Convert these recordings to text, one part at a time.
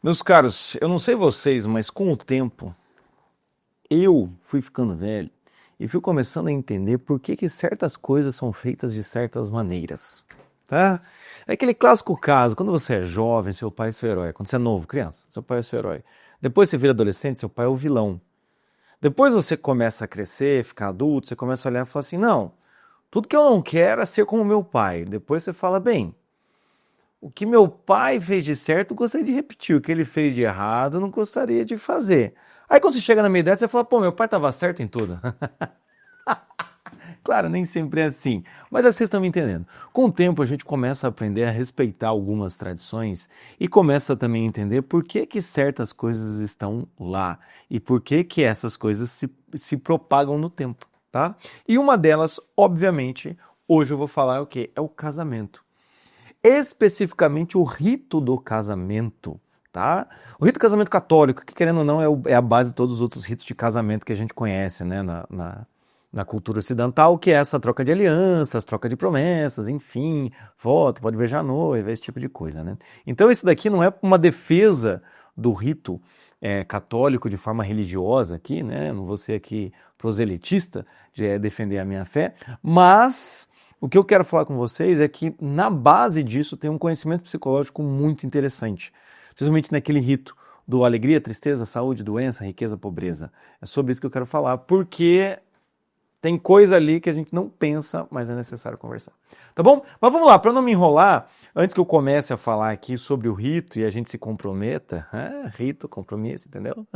Meus caros, eu não sei vocês, mas com o tempo eu fui ficando velho e fui começando a entender por que que certas coisas são feitas de certas maneiras, tá? É aquele clássico caso, quando você é jovem, seu pai é seu herói. Quando você é novo, criança, seu pai é seu herói. Depois você vira adolescente, seu pai é o vilão. Depois você começa a crescer, ficar adulto, você começa a olhar e falar assim, não, tudo que eu não quero é ser como meu pai. Depois você fala, bem, o que meu pai fez de certo, eu gostaria de repetir. O que ele fez de errado, eu não gostaria de fazer. Aí quando você chega na minha idade, você fala, pô, meu pai estava certo em tudo. Claro, nem sempre é assim, mas vocês estão me entendendo. Com o tempo a gente começa a aprender a respeitar algumas tradições e começa também a entender por que que certas coisas estão lá e por que que essas coisas se propagam no tempo, tá? E uma delas, obviamente, hoje eu vou falar o quê? É o casamento. Especificamente o rito do casamento, tá? O rito do casamento católico, que querendo ou não é a base de todos os outros ritos de casamento que a gente conhece, né, na cultura ocidental, que é essa troca de alianças, troca de promessas, enfim, foto, pode beijar a noiva, esse tipo de coisa, né? Então isso daqui não é uma defesa do rito católico de forma religiosa aqui, né? Não vou ser aqui proselitista de defender a minha fé, mas o que eu quero falar com vocês é que na base disso tem um conhecimento psicológico muito interessante, principalmente naquele rito do alegria, tristeza, saúde, doença, riqueza, pobreza. É sobre isso que eu quero falar, porque tem coisa ali que a gente não pensa, mas é necessário conversar. Tá bom? Mas vamos lá, para não me enrolar, antes que eu comece a falar aqui sobre o rito e a gente se comprometa, rito, compromisso, entendeu?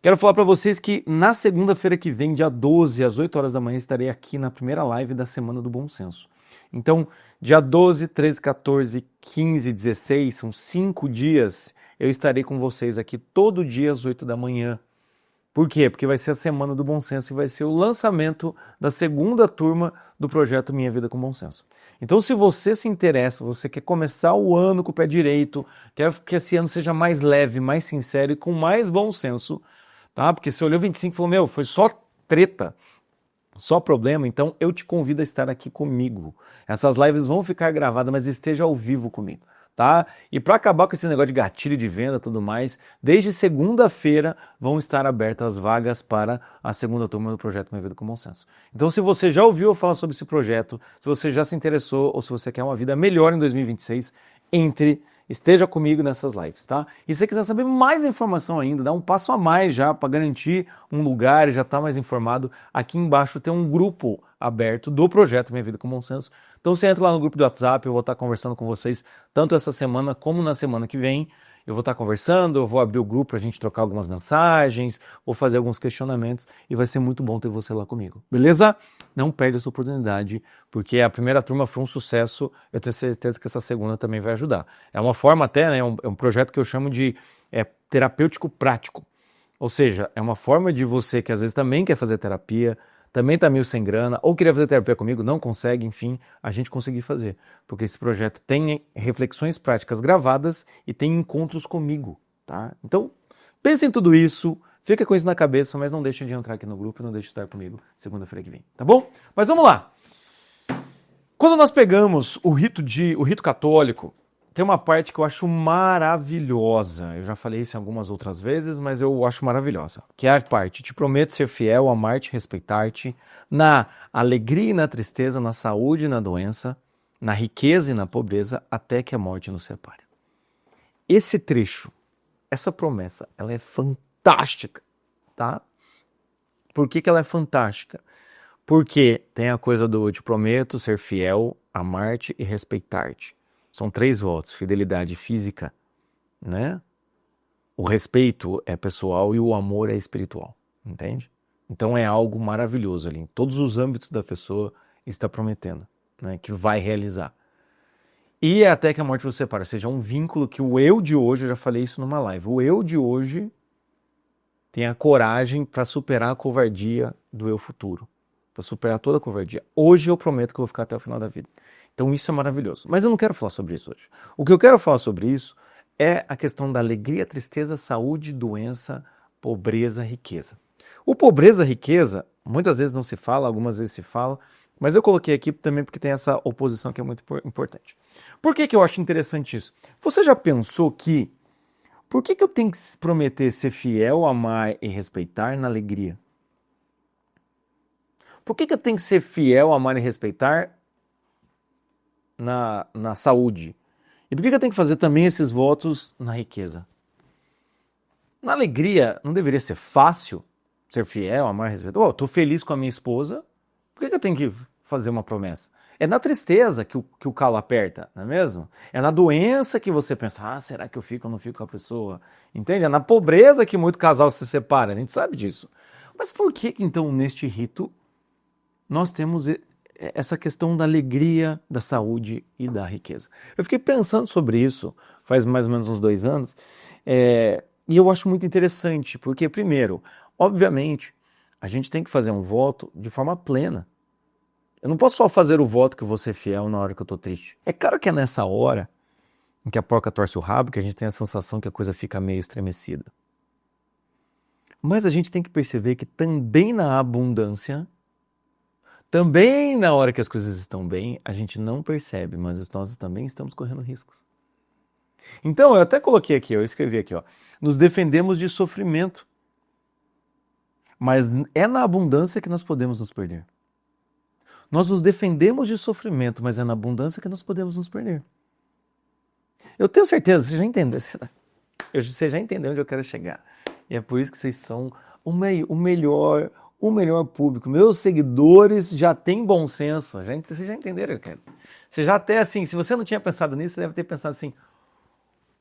Quero falar para vocês que na segunda-feira que vem, dia 12, às 8 horas da manhã, estarei aqui na primeira live da Semana do Bom Senso. Então, dia 12, 13, 14, 15, 16, são 5 dias, eu estarei com vocês aqui todo dia às 8 da manhã. Por quê? Porque vai ser a Semana do Bom Senso e vai ser o lançamento da segunda turma do projeto Minha Vida com Bom Senso. Então, se você se interessa, você quer começar o ano com o pé direito, quer que esse ano seja mais leve, mais sincero e com mais bom senso, tá? Porque você olhou 25 e falou, meu, foi só treta, só problema, então eu te convido a estar aqui comigo. Essas lives vão ficar gravadas, mas esteja ao vivo comigo, tá? E para acabar com esse negócio de gatilho de venda e tudo mais, desde segunda-feira vão estar abertas as vagas para a segunda turma do projeto Minha Vida com Bom Senso. Então, se você já ouviu eu falar sobre esse projeto, se você já se interessou ou se você quer uma vida melhor em 2026, esteja comigo nessas lives, tá? E se você quiser saber mais informação ainda, dá um passo a mais já para garantir um lugar e já estar mais informado, aqui embaixo tem um grupo aberto do projeto Minha Vida com Bom Senso. Então você entra lá no grupo do WhatsApp, eu vou estar conversando com vocês tanto essa semana como na semana que vem. Eu vou estar conversando, eu vou abrir o grupo para a gente trocar algumas mensagens, vou fazer alguns questionamentos e vai ser muito bom ter você lá comigo, beleza? Não perde essa oportunidade, porque a primeira turma foi um sucesso, eu tenho certeza que essa segunda também vai ajudar. É uma forma até, né, é um projeto que eu chamo de terapêutico prático, ou seja, é uma forma de você que às vezes também quer fazer terapia, também está meio sem grana, ou queria fazer terapia comigo, não consegue, enfim, a gente conseguir fazer. Porque esse projeto tem reflexões práticas gravadas e tem encontros comigo, tá? Então, pense em tudo isso, fica com isso na cabeça, mas não deixe de entrar aqui no grupo e não deixe de estar comigo segunda-feira que vem, tá bom? Mas vamos lá! Quando nós pegamos o rito católico, tem uma parte que eu acho maravilhosa. Eu já falei isso algumas outras vezes, mas eu acho maravilhosa. Que é a parte, te prometo ser fiel, amar-te, respeitar-te, na alegria e na tristeza, na saúde e na doença, na riqueza e na pobreza, até que a morte nos separe. Esse trecho, essa promessa, ela é fantástica, tá? Por que ela é fantástica? Porque tem a coisa do te prometo ser fiel, amar-te e respeitar-te. São 3 votos, fidelidade física, né? O respeito é pessoal e o amor é espiritual, entende? Então é algo maravilhoso ali, em todos os âmbitos da pessoa está prometendo, né? Que vai realizar. E é até que a morte vos separe, ou seja, um vínculo que o eu de hoje, eu já falei isso numa live, o eu de hoje tem a coragem para superar a covardia do eu futuro, para superar toda a covardia. Hoje eu prometo que eu vou ficar até o final da vida. Então isso é maravilhoso. Mas eu não quero falar sobre isso hoje. O que eu quero falar sobre isso é a questão da alegria, tristeza, saúde, doença, pobreza, riqueza. O pobreza, riqueza, muitas vezes não se fala, algumas vezes se fala, mas eu coloquei aqui também porque tem essa oposição que é muito importante. Por que eu acho interessante isso? Você já pensou que Por que eu tenho que prometer ser fiel, amar e respeitar na alegria? Por que eu tenho que ser fiel, amar e respeitar na saúde? E por que eu tenho que fazer também esses votos na riqueza? Na alegria, não deveria ser fácil ser fiel, amar e respeitar? Oh, tô feliz com a minha esposa, por que eu tenho que fazer uma promessa? É na tristeza que o calo aperta, não é mesmo? É na doença que você pensa, será que eu fico ou não fico com a pessoa? Entende? É na pobreza que muito casal se separa, a gente sabe disso. Mas por que então neste rito nós temos essa questão da alegria, da saúde e da riqueza? Eu fiquei pensando sobre isso faz mais ou menos uns 2 anos, e eu acho muito interessante, porque primeiro, obviamente, a gente tem que fazer um voto de forma plena. Eu não posso só fazer o voto que eu vou ser fiel na hora que eu tô triste. É claro que é nessa hora em que a porca torce o rabo que a gente tem a sensação que a coisa fica meio estremecida. Mas a gente tem que perceber que também na abundância, também na hora que as coisas estão bem, a gente não percebe, mas nós também estamos correndo riscos. Então, eu até coloquei aqui, eu escrevi aqui, nos defendemos de sofrimento, mas é na abundância que nós podemos nos perder. Nós nos defendemos de sofrimento, mas é na abundância que nós podemos nos perder. Eu tenho certeza, você já entendeu. Você já entendeu onde eu quero chegar. E é por isso que vocês são o melhor público. Meus seguidores já têm bom senso. Vocês já entenderam o que eu quero. Você já até assim, se você não tinha pensado nisso, você deve ter pensado assim,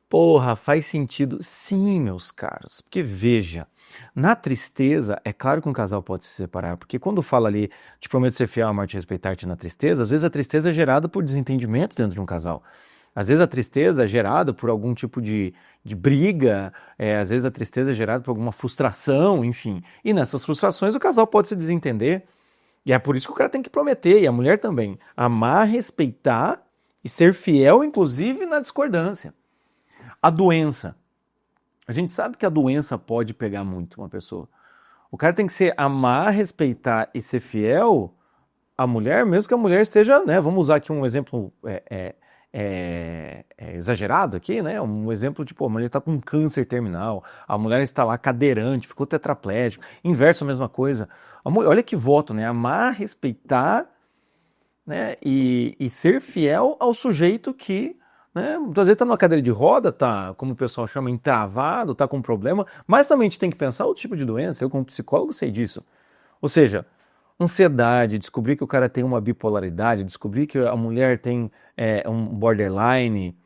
porra, faz sentido. Sim, meus caros. Porque veja, na tristeza, é claro que um casal pode se separar, porque quando fala ali, te prometo ser fiel, amar-te e respeitar-te na tristeza, às vezes a tristeza é gerada por desentendimento dentro de um casal. Às vezes a tristeza é gerada por algum tipo de briga, às vezes a tristeza é gerada por alguma frustração, enfim. E nessas frustrações o casal pode se desentender. E é por isso que o cara tem que prometer, e a mulher também, amar, respeitar e ser fiel, inclusive na discordância. A doença. A gente sabe que a doença pode pegar muito uma pessoa. O cara tem que ser amar, respeitar e ser fiel à mulher, mesmo que a mulher esteja, né? Vamos usar aqui um exemplo exagerado aqui, né? Um exemplo tipo, a mulher está com um câncer terminal, a mulher está lá cadeirante, ficou tetraplégico, inverso a mesma coisa. Olha que voto, né? Amar, respeitar, né? E ser fiel ao sujeito que, né? Muitas vezes está numa cadeira de roda, tá, como o pessoal chama, entravado, tá com problema, mas também a gente tem que pensar o tipo de doença, eu como psicólogo sei disso. Ou seja, ansiedade, descobrir que o cara tem uma bipolaridade, descobrir que a mulher tem um borderline,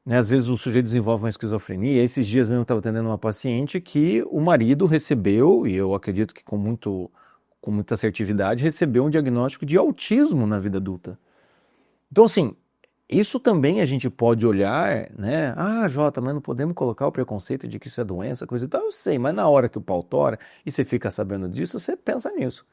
né? Às vezes o sujeito desenvolve uma esquizofrenia. Esses dias mesmo eu estava atendendo uma paciente que o marido recebeu, e eu acredito que com muita assertividade, recebeu um diagnóstico de autismo na vida adulta. Então assim, isso também a gente pode olhar, né? Jota, mas não podemos colocar o preconceito de que isso é doença, coisa e tal. Eu sei, mas na hora que o pau tora e você fica sabendo disso, você pensa nisso.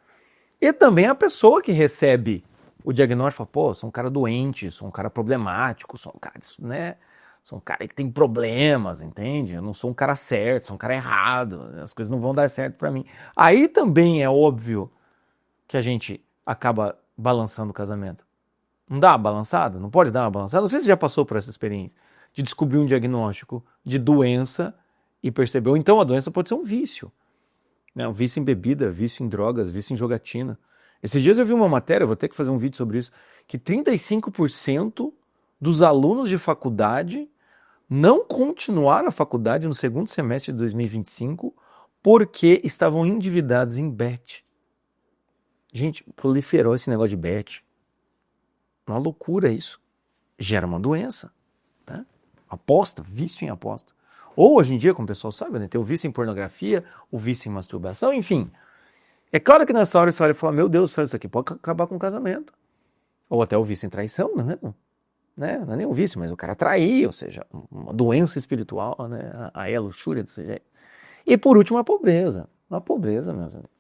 E também a pessoa que recebe o diagnóstico fala, pô, sou um cara doente, sou um cara problemático, sou um cara, né? Sou um cara que tem problemas, entende? Eu não sou um cara certo, sou um cara errado, as coisas não vão dar certo pra mim. Aí também é óbvio que a gente acaba balançando o casamento. Não dá uma balançada? Não pode dar uma balançada? Não sei se você já passou por essa experiência de descobrir um diagnóstico de doença e perceber. Ou então a doença pode ser um vício. Né? Um vício em bebida, vício em drogas, vício em jogatina. Esses dias eu vi uma matéria, eu vou ter que fazer um vídeo sobre isso, que 35% dos alunos de faculdade não continuaram a faculdade no segundo semestre de 2025 porque estavam endividados em bet. Gente, proliferou esse negócio de bet. Uma loucura isso. Gera uma doença. Né? Aposta, vício em aposta. Ou hoje em dia, como o pessoal sabe, né, tem o vício em pornografia, o vício em masturbação, enfim. É claro que nessa hora você olha e fala, meu Deus, isso aqui pode acabar com o casamento. Ou até o vício em traição, né? Não é nem um vício, mas o cara trair, ou seja, uma doença espiritual, né? Aí a luxúria desse jeito. E por último, a pobreza. A pobreza, meus amigos.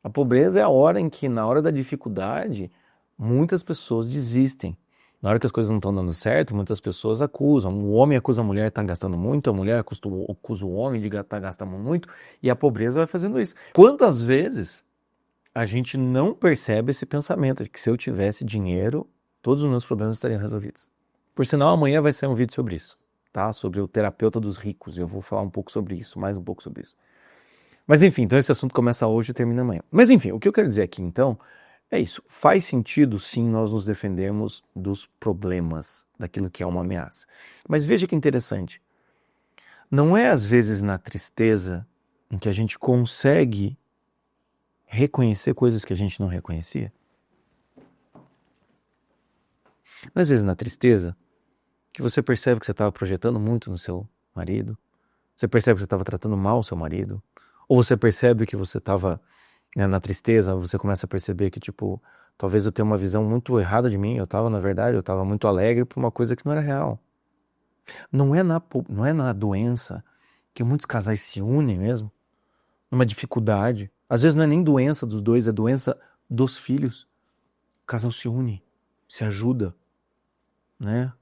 A pobreza é a hora em que, na hora da dificuldade, muitas pessoas desistem. Na hora que as coisas não estão dando certo, muitas pessoas acusam. O homem acusa a mulher de estar gastando muito, a mulher acusa o homem de estar gastando muito, e a pobreza vai fazendo isso. Quantas vezes a gente não percebe esse pensamento de que se eu tivesse dinheiro, todos os meus problemas estariam resolvidos? Por sinal, amanhã vai sair um vídeo sobre isso. tá? Sobre o terapeuta dos ricos. Eu vou falar um pouco sobre isso, mais um pouco sobre isso. Mas enfim, então esse assunto começa hoje e termina amanhã. Mas enfim, o que eu quero dizer aqui então é isso. Faz sentido sim nós nos defendermos dos problemas, daquilo que é uma ameaça. Mas veja que interessante. Não é às vezes na tristeza em que a gente consegue reconhecer coisas que a gente não reconhecia? Não é às vezes na tristeza que você percebe que você estava projetando muito no seu marido? Você percebe que você estava tratando mal o seu marido? Ou você percebe que você estava, né, na tristeza, você começa a perceber que, tipo, talvez eu tenha uma visão muito errada de mim, na verdade, eu estava muito alegre por uma coisa que não era real. Não é na doença que muitos casais se unem mesmo, numa dificuldade. Às vezes não é nem doença dos dois, é doença dos filhos. O casal se une, se ajuda, né?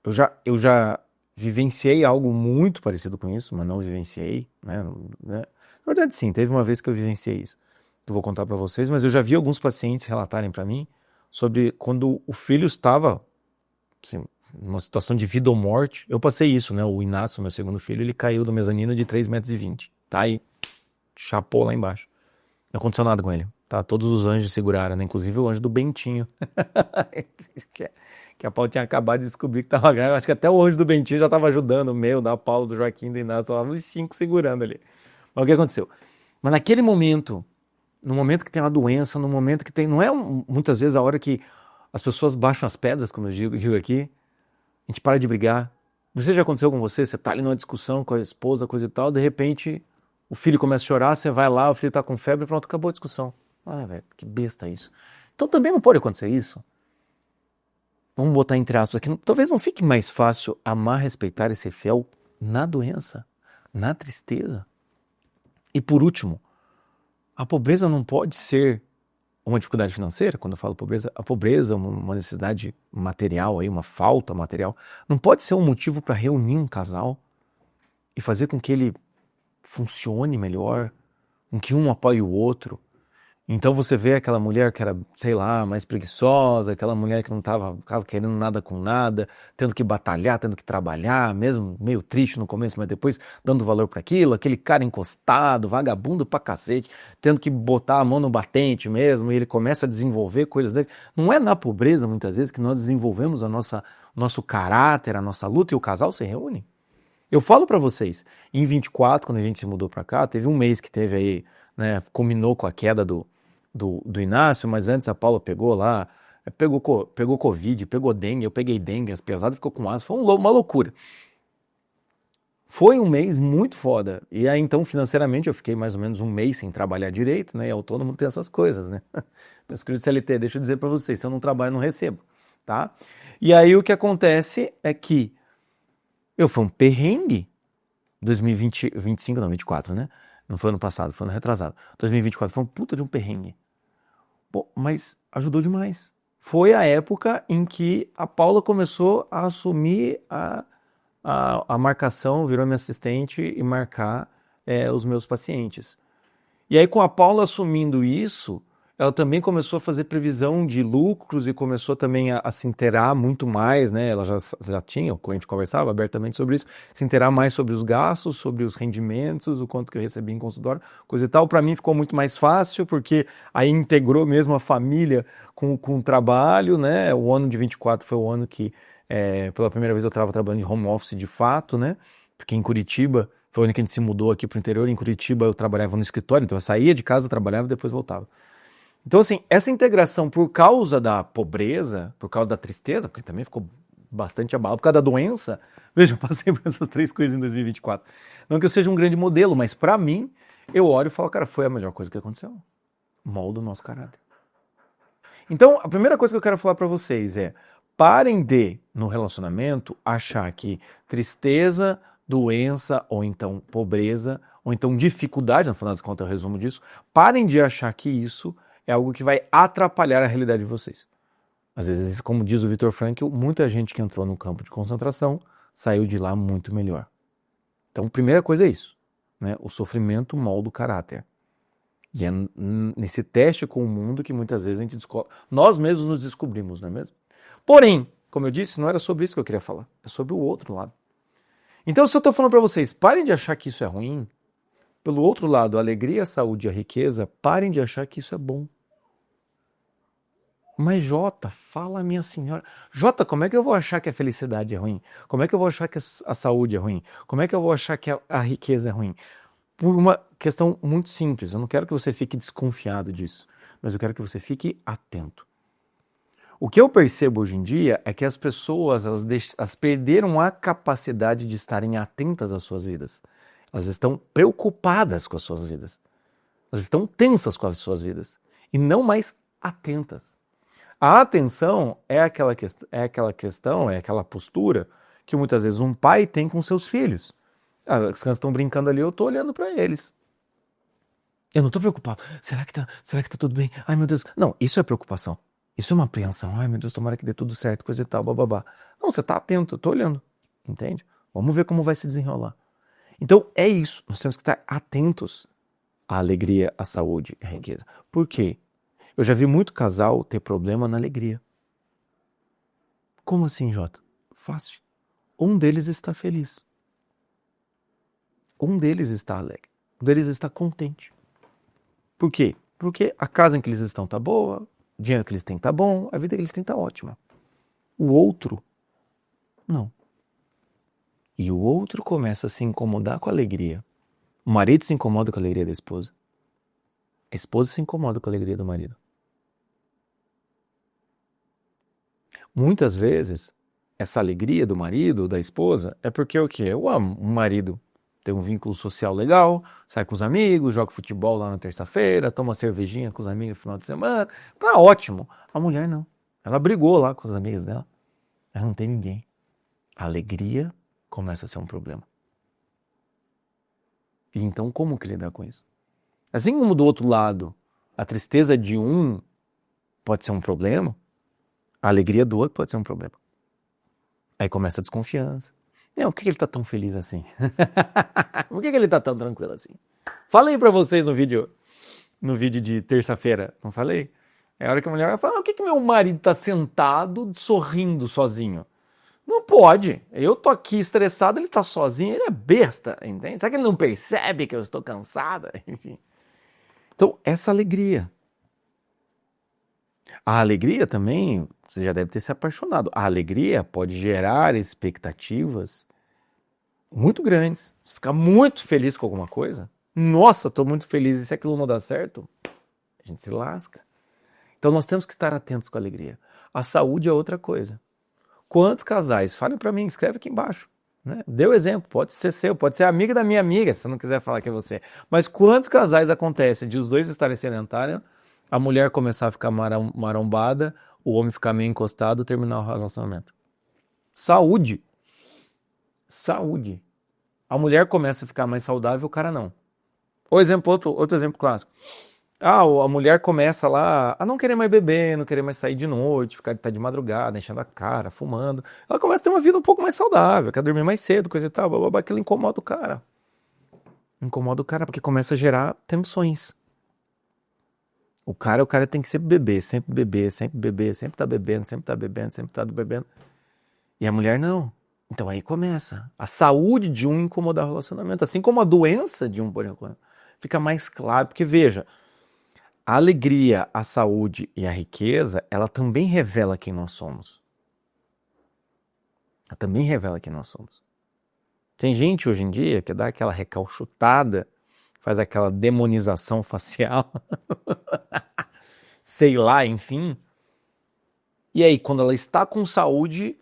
Eu já vivenciei algo muito parecido com isso, mas não vivenciei, né? Na verdade, sim, teve uma vez que eu vivenciei isso. Eu vou contar para vocês, mas eu já vi alguns pacientes relatarem para mim sobre quando o filho estava, assim, numa situação de vida ou morte. Eu passei isso, né? O Inácio, meu segundo filho, ele caiu do mezanino de 3,20 metros. Tá aí, chapou lá embaixo. Não aconteceu nada com ele. Tá? Todos os anjos seguraram, né? Inclusive o anjo do Bentinho. Que a Paula tinha acabado de descobrir que tava grávida. Acho que até o anjo do Bentinho já tava ajudando, o meu, da Paula, do Joaquim, do Inácio. Tava os 5 segurando ali. Mas o que aconteceu? Mas naquele momento, no momento que tem uma doença, no momento que tem... Não é muitas vezes a hora que as pessoas baixam as pedras, como eu digo aqui, a gente para de brigar. Não sei se já aconteceu com você, você tá ali numa discussão com a esposa, coisa e tal, de repente o filho começa a chorar, você vai lá, o filho tá com febre, pronto, acabou a discussão. Ah, velho, que besta isso. Então também não pode acontecer isso. Vamos botar entre aspas aqui, talvez não fique mais fácil amar, respeitar e ser fiel na doença, na tristeza. E por último, a pobreza não pode ser uma dificuldade financeira. Quando eu falo pobreza, a pobreza, uma necessidade material, aí, uma falta material, não pode ser um motivo para reunir um casal e fazer com que ele funcione melhor, com que um apoie o outro. Então você vê aquela mulher que era, sei lá, mais preguiçosa, aquela mulher que não estava querendo nada com nada, tendo que batalhar, tendo que trabalhar, mesmo meio triste no começo, mas depois dando valor para aquilo, aquele cara encostado, vagabundo pra cacete, tendo que botar a mão no batente mesmo, e ele começa a desenvolver coisas dele. Não é na pobreza, muitas vezes, que nós desenvolvemos o nosso caráter, a nossa luta, e o casal se reúne. Eu falo para vocês, em 24, quando a gente se mudou para cá, teve um mês que teve aí, né, culminou com a queda do Inácio, mas antes a Paula pegou lá, pegou Covid, pegou dengue, eu peguei dengue, as pesadas ficou com asma, foi uma loucura. Foi um mês muito foda, e aí então financeiramente eu fiquei mais ou menos um mês sem trabalhar direito, né, e autônomo tem essas coisas, né. Meus queridos CLT, deixa eu dizer para vocês, se eu não trabalho eu não recebo, tá? E aí o que acontece é que foi um perrengue, 2025, não, 24, né? Não foi ano passado, foi ano retrasado. 2024 foi um puta de um perrengue. Pô, mas ajudou demais. Foi a época em que a Paula começou a assumir a marcação, virou minha assistente e marcar os meus pacientes. E aí com a Paula assumindo isso, ela também começou a fazer previsão de lucros e começou também a se inteirar muito mais, né? Ela já tinha, a gente conversava abertamente sobre isso, se inteirar mais sobre os gastos, sobre os rendimentos, o quanto que eu recebia em consultório, coisa e tal. Para mim ficou muito mais fácil, porque aí integrou mesmo a família com o trabalho, né? O ano de 24 foi o ano que, pela primeira vez eu estava trabalhando em home office de fato, né? Porque em Curitiba, foi o ano que a gente se mudou aqui para o interior, em Curitiba eu trabalhava no escritório, então eu saía de casa, trabalhava e depois voltava. Então, assim, essa integração por causa da pobreza, por causa da tristeza, porque também ficou bastante abalado, por causa da doença, veja, eu passei por essas 3 coisas em 2024. Não que eu seja um grande modelo, mas para mim, eu olho e falo, cara, foi a melhor coisa que aconteceu. Molda o nosso caráter. Então, a primeira coisa que eu quero falar para vocês é, parem de, no relacionamento, achar que tristeza, doença, ou então pobreza, ou então dificuldade, no final das contas é o resumo disso, parem de achar que isso é algo que vai atrapalhar a realidade de vocês. Às vezes, como diz o Viktor Frankl, muita gente que entrou no campo de concentração saiu de lá muito melhor. Então, a primeira coisa é isso, né? O sofrimento molda o caráter. E é nesse teste com o mundo que muitas vezes a gente descobre, nós mesmos nos descobrimos, não é mesmo? Porém, como eu disse, não era sobre isso que eu queria falar, é sobre o outro lado. Então, se eu estou falando para vocês, parem de achar que isso é ruim, pelo outro lado, a alegria, a saúde e a riqueza, parem de achar que isso é bom. Mas Jota, fala minha senhora. Jota, como é que eu vou achar que a felicidade é ruim? Como é que eu vou achar que a saúde é ruim? Como é que eu vou achar que a riqueza é ruim? Por uma questão muito simples. Eu não quero que você fique desconfiado disso, mas eu quero que você fique atento. O que eu percebo hoje em dia é que as pessoas elas perderam a capacidade de estarem atentas às suas vidas. Elas estão preocupadas com as suas vidas. Elas estão tensas com as suas vidas e não mais atentas. A atenção é aquela questão, é aquela postura que muitas vezes um pai tem com seus filhos. As crianças estão brincando ali, eu estou olhando para eles. Eu não estou preocupado. Será que tá tudo bem? Ai, meu Deus. Não, isso é preocupação. Isso é uma apreensão. Ai, meu Deus, tomara que dê tudo certo, coisa e tal, bababá. Não, você está atento, eu estou olhando. Entende? Vamos ver como vai se desenrolar. Então, é isso. Nós temos que estar atentos à alegria, à saúde e à riqueza. Por quê? Eu já vi muito casal ter problema na alegria. Como assim, Jota? Fácil. Um deles está feliz. Um deles está alegre. Um deles está contente. Por quê? Porque a casa em que eles estão está boa, o dinheiro que eles têm está bom, a vida que eles têm está ótima. O outro, não. E o outro começa a se incomodar com a alegria. O marido se incomoda com a alegria da esposa. A esposa se incomoda com a alegria do marido. Muitas vezes, essa alegria do marido ou da esposa é porque o quê? Eu amo um marido. Tem um vínculo social legal, sai com os amigos, joga futebol lá na terça-feira, toma cervejinha com os amigos no final de semana. Tá ótimo. A mulher não. Ela brigou lá com os amigos dela. Ela não tem ninguém. A alegria começa a ser um problema. E então como que lidar com isso? Assim como do outro lado, a tristeza de um pode ser um problema, a alegria do outro pode ser um problema. Aí começa a desconfiança. Não, por que ele tá tão feliz assim? Por que ele tá tão tranquilo assim? Falei pra vocês no vídeo de terça-feira, não falei? É a hora que a mulher vai falar, por que meu marido tá sentado sorrindo sozinho? Não pode. Eu tô aqui estressado, ele tá sozinho, ele é besta, entende? Será que ele não percebe que eu estou cansada? Enfim. Então, essa alegria. A alegria também, você já deve ter se apaixonado. A alegria pode gerar expectativas muito grandes. Você fica muito feliz com alguma coisa. Nossa, estou muito feliz. E se aquilo não dá certo, a gente se lasca. Então nós temos que estar atentos com a alegria. A saúde é outra coisa. Quantos casais? Falem para mim, escreve aqui embaixo. Né? Dê o exemplo, pode ser seu, pode ser amiga da minha amiga, se você não quiser falar que é você. Mas quantos casais acontece de os dois estarem sedentários, a mulher começar a ficar marombada, o homem ficar meio encostado, terminar o relacionamento? Saúde. Saúde. A mulher começa a ficar mais saudável, o cara não. Outro exemplo clássico. A mulher começa lá a não querer mais beber, não querer mais sair de noite, ficar de madrugada, enchendo a cara, fumando. Ela começa a ter uma vida um pouco mais saudável, quer dormir mais cedo, coisa e tal, blá, blá, blá, aquilo incomoda o cara. Incomoda o cara porque começa a gerar tensões. O cara tem que sempre beber, sempre beber, sempre beber, sempre tá bebendo, sempre tá bebendo, sempre tá bebendo. E a mulher não. Então aí começa a saúde de um incomodar o relacionamento, assim como a doença de um, por exemplo, fica mais claro, porque veja, a alegria, a saúde e a riqueza, ela também revela quem nós somos. Ela também revela quem nós somos. Tem gente hoje em dia que dá aquela recalchutada, faz aquela demonização facial, sei lá, enfim. E aí, quando ela está com saúde,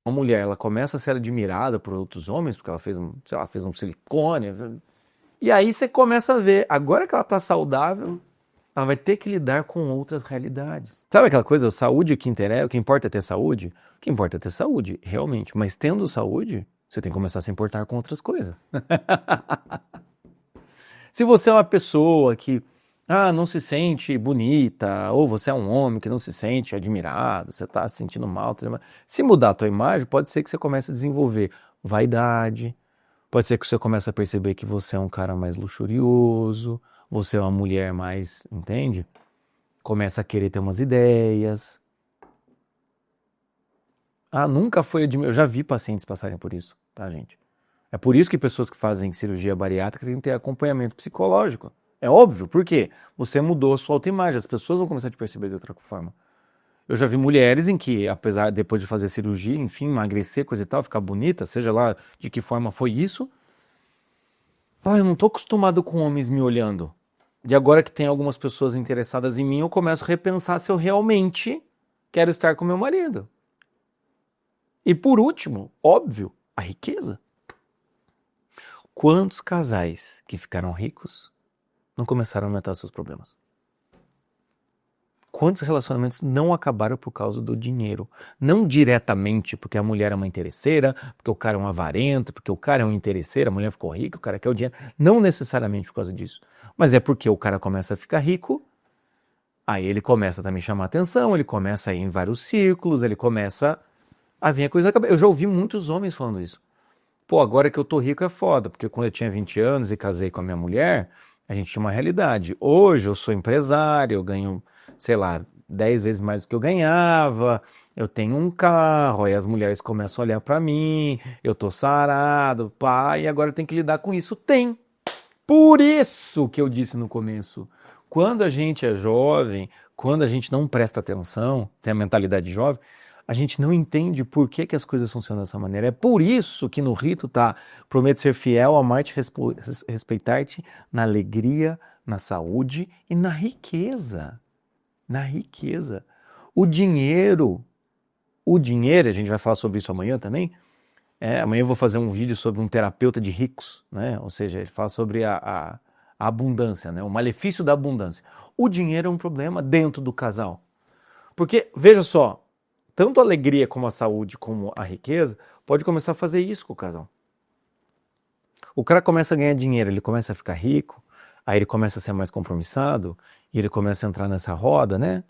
uma mulher, ela começa a ser admirada por outros homens, porque ela fez um silicone. E aí você começa a ver, agora que ela está saudável, ela vai ter que lidar com outras realidades. Sabe aquela coisa, saúde o que interessa, o que importa é ter saúde? O que importa é ter saúde, realmente. Mas tendo saúde, você tem que começar a se importar com outras coisas. Se você é uma pessoa que não se sente bonita, ou você é um homem que não se sente admirado, você está se sentindo mal, se mudar a tua imagem, pode ser que você comece a desenvolver vaidade, pode ser que você comece a perceber que você é um cara mais luxurioso, você é uma mulher mais, entende? Começa a querer ter umas ideias. Nunca foi admirado. Eu já vi pacientes passarem por isso. tá, gente? É por isso que pessoas que fazem cirurgia bariátrica têm que ter acompanhamento psicológico. É óbvio, por quê? Você mudou a sua autoimagem, as pessoas vão começar a te perceber de outra forma. Eu já vi mulheres em que, apesar depois de fazer cirurgia, enfim, emagrecer, coisa e tal, ficar bonita, seja lá de que forma foi isso, eu não tô acostumado com homens me olhando. E agora que tem algumas pessoas interessadas em mim, eu começo a repensar se eu realmente quero estar com meu marido. E por último, óbvio, a riqueza. Quantos casais que ficaram ricos não começaram a aumentar seus problemas? Quantos relacionamentos não acabaram por causa do dinheiro? Não diretamente porque a mulher é uma interesseira, porque o cara é um avarento, porque o cara é um interesseiro, a mulher ficou rica, o cara quer o dinheiro. Não necessariamente por causa disso. Mas é porque o cara começa a ficar rico, aí ele começa também a chamar atenção, ele começa a ir em vários círculos, ele começa a vir a coisa da cabeça. Eu já ouvi muitos homens falando isso. Pô, agora que eu tô rico é foda, porque quando eu tinha 20 anos e casei com a minha mulher, a gente tinha uma realidade. Hoje eu sou empresário, eu ganho, sei lá, 10 vezes mais do que eu ganhava, eu tenho um carro, aí as mulheres começam a olhar pra mim, eu tô sarado, pá, e agora eu tenho que lidar com isso. Tem. Por isso que eu disse no começo, quando a gente é jovem, quando a gente não presta atenção, tem a mentalidade jovem, a gente não entende por que as coisas funcionam dessa maneira. É por isso que no rito tá, promete ser fiel, amar-te, respeitar-te na alegria, na saúde e na riqueza. Na riqueza. O dinheiro, a gente vai falar sobre isso amanhã também. Amanhã eu vou fazer um vídeo sobre um terapeuta de ricos, né? Ou seja, ele fala sobre a abundância, né? O malefício da abundância. O dinheiro é um problema dentro do casal. Porque, veja só, tanto a alegria como a saúde, como a riqueza, pode começar a fazer isso com o casal. O cara começa a ganhar dinheiro, ele começa a ficar rico, aí ele começa a ser mais compromissado, e ele começa a entrar nessa roda, né?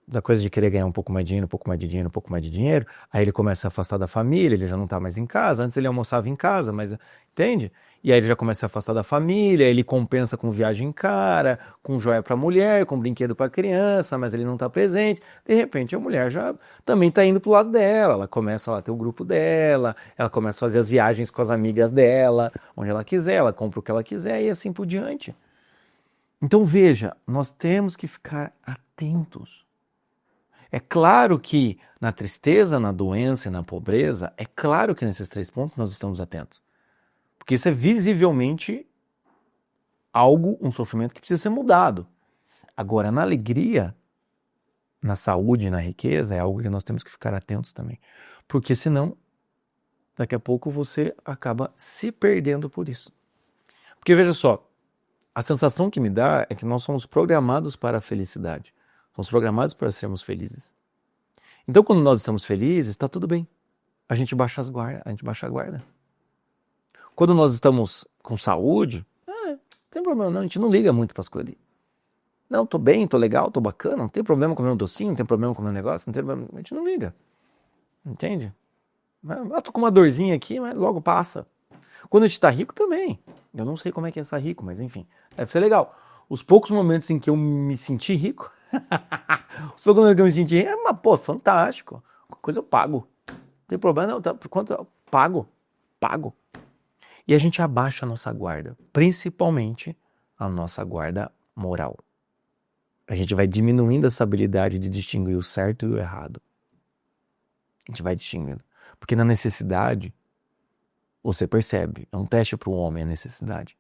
Da coisa de querer ganhar um pouco mais de dinheiro, um pouco mais de dinheiro, um pouco mais de dinheiro, aí ele começa a afastar da família, ele já não tá mais em casa, antes ele almoçava em casa, mas, entende? E aí ele já começa a afastar da família, ele compensa com viagem cara, com joia pra mulher, com brinquedo pra criança, mas ele não tá presente, de repente a mulher já também tá indo pro lado dela, ela começa a ter o grupo dela, ela começa a fazer as viagens com as amigas dela, onde ela quiser, ela compra o que ela quiser e assim por diante. Então veja, nós temos que ficar atentos. É claro que na tristeza, na doença e na pobreza, é claro que nesses 3 pontos nós estamos atentos. Porque isso é visivelmente algo, um sofrimento que precisa ser mudado. Agora, na alegria, na saúde, na riqueza, é algo que nós temos que ficar atentos também. Porque senão, daqui a pouco você acaba se perdendo por isso. Porque veja só, a sensação que me dá é que nós somos programados para a felicidade. Somos programados para sermos felizes. Então, quando nós estamos felizes, está tudo bem. A gente baixa a guarda. Quando nós estamos com saúde, não tem problema não, a gente não liga muito para as coisas. Não, tô bem, tô legal, tô bacana, não tem problema comer um docinho, não tem problema comer um negócio, não tem problema, a gente não liga. Entende? Tô com uma dorzinha aqui, mas logo passa. Quando a gente tá rico também. Eu não sei como é que é estar rico, mas enfim, deve ser legal. Os poucos momentos em que eu me senti rico, os poucos momentos que eu me senti rico, mas pô, fantástico. Qualquer coisa eu pago. Não tem problema não, tá? Por quanto eu pago? E a gente abaixa a nossa guarda, principalmente a nossa guarda moral. A gente vai diminuindo essa habilidade de distinguir o certo e o errado. A gente vai distinguindo. Porque na necessidade, você percebe, é um teste para o homem a necessidade.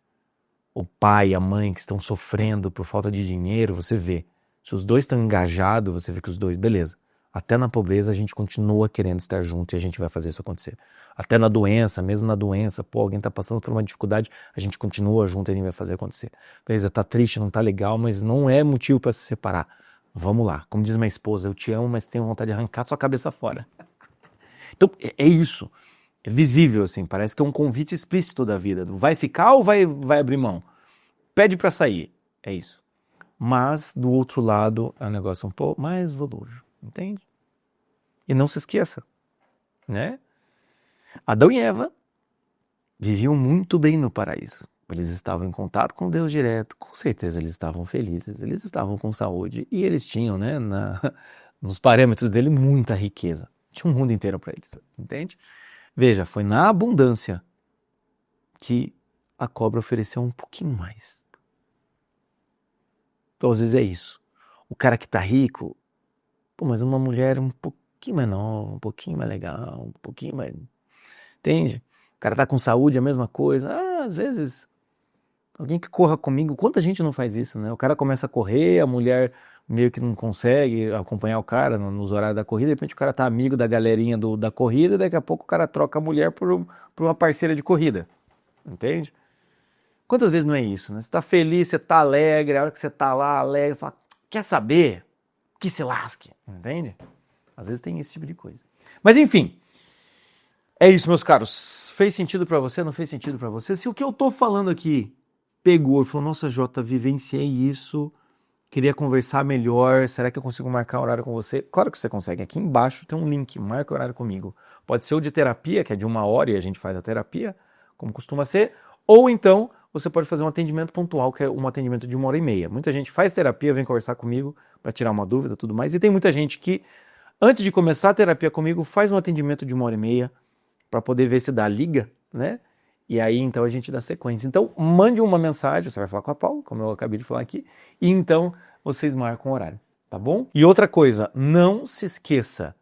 O pai e a mãe que estão sofrendo por falta de dinheiro, você vê. Se os dois estão engajados, você vê que os dois, beleza. Até na pobreza a gente continua querendo estar junto e a gente vai fazer isso acontecer. Até na doença, mesmo na doença, alguém está passando por uma dificuldade, a gente continua junto e a gente vai fazer acontecer. Beleza, tá triste, não tá legal, mas não é motivo para se separar. Vamos lá. Como diz minha esposa, eu te amo, mas tenho vontade de arrancar sua cabeça fora. Então, é isso. É visível, assim, parece que é um convite explícito da vida. Vai ficar ou vai abrir mão? Pede para sair. É isso. Mas, do outro lado, é um negócio um pouco mais volúvel. Entende? E não se esqueça, né? Adão e Eva viviam muito bem no paraíso. Eles estavam em contato com Deus direto, com certeza eles estavam felizes, eles estavam com saúde e eles tinham, né, nos parâmetros dele, muita riqueza. Tinha um mundo inteiro para eles, entende? Veja, foi na abundância que a cobra ofereceu um pouquinho mais. Então, às vezes é isso. O cara que tá rico, pô, mas uma mulher um pouquinho mais nova, um pouquinho mais legal, um pouquinho mais... Entende? O cara tá com saúde, a mesma coisa. Ah, às vezes, alguém que corra comigo, quanta gente não faz isso, né? O cara começa a correr, a mulher meio que não consegue acompanhar o cara nos horários da corrida, de repente o cara tá amigo da galerinha da corrida, e daqui a pouco o cara troca a mulher por uma parceira de corrida. Entende? Quantas vezes não é isso, né? Você tá feliz, você tá alegre, a hora que você tá lá alegre, fala, quer saber? Que se lasque, entende? Às vezes tem esse tipo de coisa. Mas enfim, é isso, meus caros. Fez sentido pra você? Não fez sentido pra você? Se o que eu tô falando aqui pegou e falou, nossa, Jota, vivenciei isso, queria conversar melhor, será que eu consigo marcar horário com você? Claro que você consegue. Aqui embaixo tem um link, marca horário comigo. Pode ser o de terapia, que é de 1 hora e a gente faz a terapia, como costuma ser, ou então você pode fazer um atendimento pontual, que é um atendimento de 1 hora e meia. Muita gente faz terapia, vem conversar comigo para tirar uma dúvida e tudo mais, e tem muita gente que, antes de começar a terapia comigo, faz um atendimento de 1 hora e meia para poder ver se dá liga, né? E aí, então, a gente dá sequência. Então, mande uma mensagem, você vai falar com a Paula, como eu acabei de falar aqui, e então vocês marcam o horário, tá bom? E outra coisa, não se esqueça,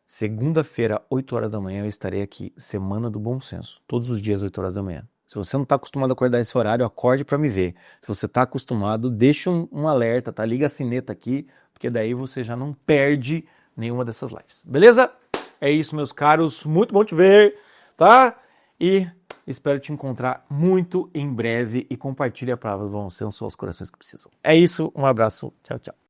segunda-feira, 8 horas da manhã, eu estarei aqui, Semana do Bom Senso, todos os dias, 8 horas da manhã. Se você não está acostumado a acordar esse horário, acorde para me ver. Se você está acostumado, deixa um alerta, tá? Liga a sineta aqui, porque daí você já não perde nenhuma dessas lives. Beleza? É isso, meus caros. Muito bom te ver, tá? E espero te encontrar muito em breve e compartilhe a palavra do bom senso aos corações que precisam. É isso, um abraço, tchau, tchau.